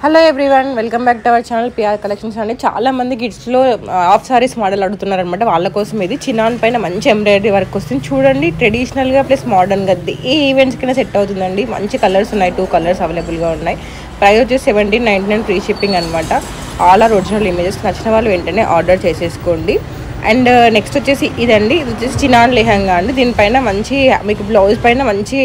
Hello everyone, welcome back to our channel PR collections అండి. చాలా మంది కిడ్స్లో హాఫ్ సారీస్ మోడల్ అడుగుతున్నారు అనమాట. వాళ్ళ కోసం ఇది చినాన్ పైన మంచి ఎంబ్రాయిడరీ వర్క్ వస్తుంది చూడండి. ట్రెడిషనల్గా ప్లస్ మోడర్న్గా ఏ ఈవెంట్స్కైనా సెట్ అవుతుందండి. మంచి కలర్స్ ఉన్నాయి, 2 కలర్స్ అవైలబుల్గా ఉన్నాయి. ప్రైస్ వచ్చేసి 1799 ఫ్రీ షిప్పింగ్ అనమాట. All are original images. నచ్చిన వాళ్ళు వెంటనే ఆర్డర్ చేసేసుకోండి. అండ్ నెక్స్ట్ వచ్చేసి ఇదండి, ఇది వచ్చేసి చినాన్ లెహంగా అండి. దీనిపైన మంచి మీకు బ్లౌజ్ పైన మంచి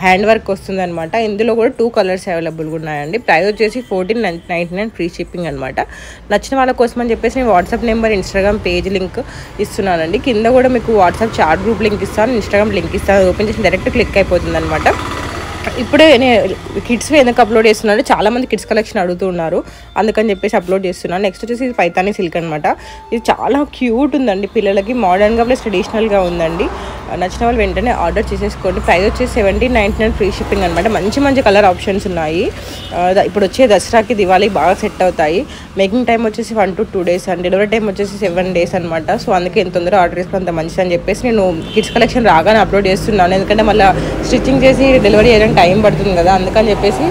హ్యాండ్ వర్క్ వస్తుంది అనమాట. ఇందులో కూడా 2 కలర్స్ అవైలబుల్గా ఉన్నాయండి. ప్రైస్ వచ్చేసి 1499 ఫ్రీ షిప్పింగ్ అనమాట. నచ్చిన వాళ్ళ కోసం అని చెప్పేసి నేను WhatsApp number, Instagram page link ఇస్తున్నానండి. కింద కూడా మీకు వాట్సాప్ చాట్ గ్రూప్ లింక్ ఇస్తాను, ఇన్స్టాగ్రామ్ లింక్ ఇస్తాను. ఓపెన్ చేసి డైరెక్ట్ క్లిక్ అయిపోతుంది అనమాట. ఇప్పుడే నేను కిడ్స్ ఎందుకు అప్లోడ్ చేస్తున్నాను, చాలామంది కిడ్స్ కలెక్షన్ అడుగుతూ ఉన్నారు, అందుకని చెప్పేసి అప్లోడ్ చేస్తున్నాను. నెక్స్ట్ వచ్చేసి ఇది పైతానీ సిల్క్ అనమాట. ఇది చాలా క్యూట్ ఉందండి, పిల్లలకి మోడర్న్గా ప్లస్ ట్రెడిషనల్గా ఉందండి. నచ్చిన వాళ్ళు వెంటనే ఆర్డర్ చేసేసుకోండి. ప్రైస్ వచ్చేసి 1799 ఫ్రీ షిప్పింగ్ అనమాట. మంచి మంచి కలర్ ఆప్షన్స్ ఉన్నాయి. ఇప్పుడు వచ్చే దసరాకి, దివాళీకి బాగా సెట్ అవుతాయి. మేకింగ్ టైం వచ్చేసి 1 to 2 days and delivery time వచ్చేసి 7 days అనమాట. సో అందుకే ఎంత తొందరగా ఆర్డర్ చేసుకుని అంత మంచిది అని చెప్పేసి నేను కిడ్స్ కలెక్షన్ రాగానే అప్లోడ్ చేస్తున్నాను. ఎందుకంటే మళ్ళీ స్టిచ్చింగ్ చేసి డెలివరీ చేయడానికి టైం పడుతుంది కదా, అందుకని చెప్పేసి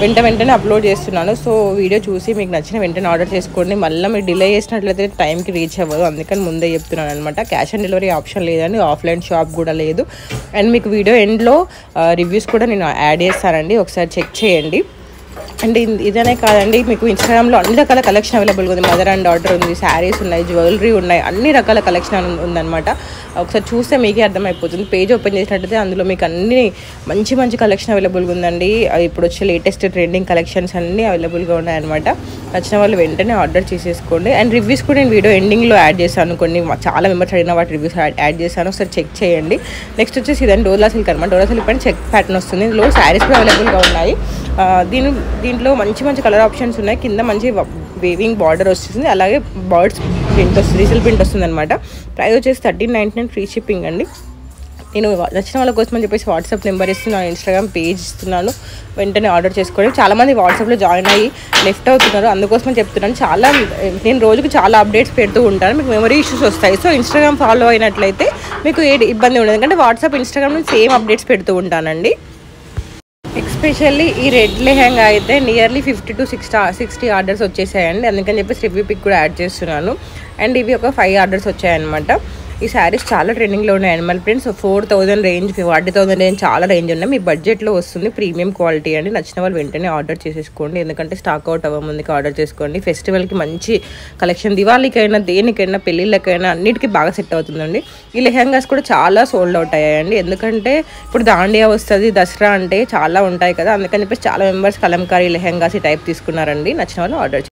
వెంటనే అప్లోడ్ చేస్తున్నాను. సో వీడియో చూసి మీకు నచ్చిన వెంటనే ఆర్డర్ చేసుకోండి. మళ్ళీ మీరు డిలే చేసినట్లయితే టైంకి రీచ్ అవ్వదు, అందుకని ముందే చెప్తున్నాను అనమాట. క్యాష్ ఆన్ డెలివరీ ఆప్షన్ లేదండి, ఆఫ్లైన్ షాప్ కూడా లేదు. అండ్ మీకు వీడియో ఎండ్లో రివ్యూస్ కూడా నేను యాడ్ చేస్తానండి, ఒకసారి చెక్ చేయండి. అండ్ ఇదనే కాదండి, మీకు ఇన్స్టాగ్రామ్లో అన్ని రకాల కలెక్షన్ అవైలబుల్గా ఉంది. మదర్ అండ్ డాటర్ ఉంది, శారీస్ ఉన్నాయి, జ్యువెలరీ ఉన్నాయి, అన్ని రకాల కలెక్షన్ ఉందన్నమాట. ఒకసారి చూస్తే మీకే అర్థమైపోతుంది. పేజ్ ఓపెన్ చేసినట్టయితే అందులో మీకు అన్ని మంచి కలెక్షన్ అవైలబుల్గా ఉందండి. ఇప్పుడు వచ్చే లేటెస్ట్ ట్రెండింగ్ కలెక్షన్స్ అన్నీ అవైలబుల్గా ఉన్నాయన్నమాట. నచ్చిన వాళ్ళు వెంటనే ఆర్డర్ చేసేసుకోండి. అండ్ రివ్యూస్ కూడా నేను వీడియో ఎండింగ్లో యాడ్ చేశాను, కొన్ని చాలా మెంబర్స్ అడిగిన వాటి రివ్యూస్ యాడ్ చేశాను, ఒకసారి చెక్ చేయండి. నెక్స్ట్ వచ్చేసి ఇదండి డోలా సిల్క్ అనమాట. డోలా సిల్క్ పైన చెక్ ప్యాటర్న్ వస్తుంది. ఇందులో శారీస్ కూడా అవైలబుల్గా ఉన్నాయి. దీంట్లో మంచి కలర్ ఆప్షన్స్ ఉన్నాయి. కింద మంచి వేవింగ్ బార్డర్ వస్తుంది, అలాగే బర్డ్స్ ప్రింట్ వస్తుంది, రీసెల్ ప్రింట్ వస్తుంది అనమాట. ప్రైస్ వచ్చేసి 1399 ఫ్రీ షిప్పింగ్ అండి. నేను నచ్చిన వాళ్ళ కోసం అని చెప్పేసి వాట్సాప్ నెంబర్ ఇస్తున్నాను, ఇన్స్టాగ్రామ్ పేజ్ ఇస్తున్నాను, వెంటనే ఆర్డర్ చేసుకోండి. చాలామంది వాట్సాప్లో జాయిన్ అయ్యి లెఫ్ట్ అవుతున్నారు, అందుకోసం చెప్తున్నాను. నేను రోజుకి చాలా అప్డేట్స్ పెడుతూ ఉంటాను, మీకు మెమరీ ఇష్యూస్ వస్తాయి. సో ఇన్స్టాగ్రామ్ ఫాలో అయినట్లయితే మీకు ఏ ఇబ్బంది ఉండదు, ఎందుకంటే వాట్సాప్, ఇన్స్టాగ్రామ్ నుంచి సేమ్ అప్డేట్స్ పెడుతూ ఉంటానండి. ఎస్పెషల్లీ ఈ రెడ్ లెహంగా అయితే నియర్లీ 50 to 60 ఆర్డర్స్ వచ్చేసాయండి, అందుకని చెప్పేసి రివ్యూ పిక్ కూడా యాడ్ చేస్తున్నాను. అండ్ ఇవి ఒక 5 ఆర్డర్స్ వచ్చాయన్నమాట. ఈ శారీస్ చాలా ట్రెండింగ్లో ఉన్నాయి. యానిమల్ ప్రింట్స్ 4000 రేంజ్, 40,000 రేంజ్, చాలా రేంజ్ ఉన్నాయి. మీ బడ్జెట్లో వస్తుంది, ప్రీమియం క్వాలిటీ అండి. నచ్చిన వాళ్ళు వెంటనే ఆర్డర్ చేసేసుకోండి, ఎందుకంటే స్టాక్ అవుట్ అవ్వముందుకు ఆర్డర్ చేసుకోండి. ఫెస్టివల్కి మంచి కలెక్షన్, దివాళీకైనా, దేనికైనా, పెళ్ళిళ్ళకైనా అన్నిటికీ బాగా సెట్ అవుతుందండి. ఈ లెహంగాస్ కూడా చాలా సోల్డ్ అవుట్ అయ్యాయండి, ఎందుకంటే ఇప్పుడు దాండియా వస్తుంది, దసరా అంటే చాలా ఉంటాయి కదా, అందుకని చెప్పేసి చాలా మెంబర్స్ కలంకారీ లెహంగాస్ ఈ టైప్ తీసుకున్నారండి. నచ్చిన వాళ్ళు ఆర్డర్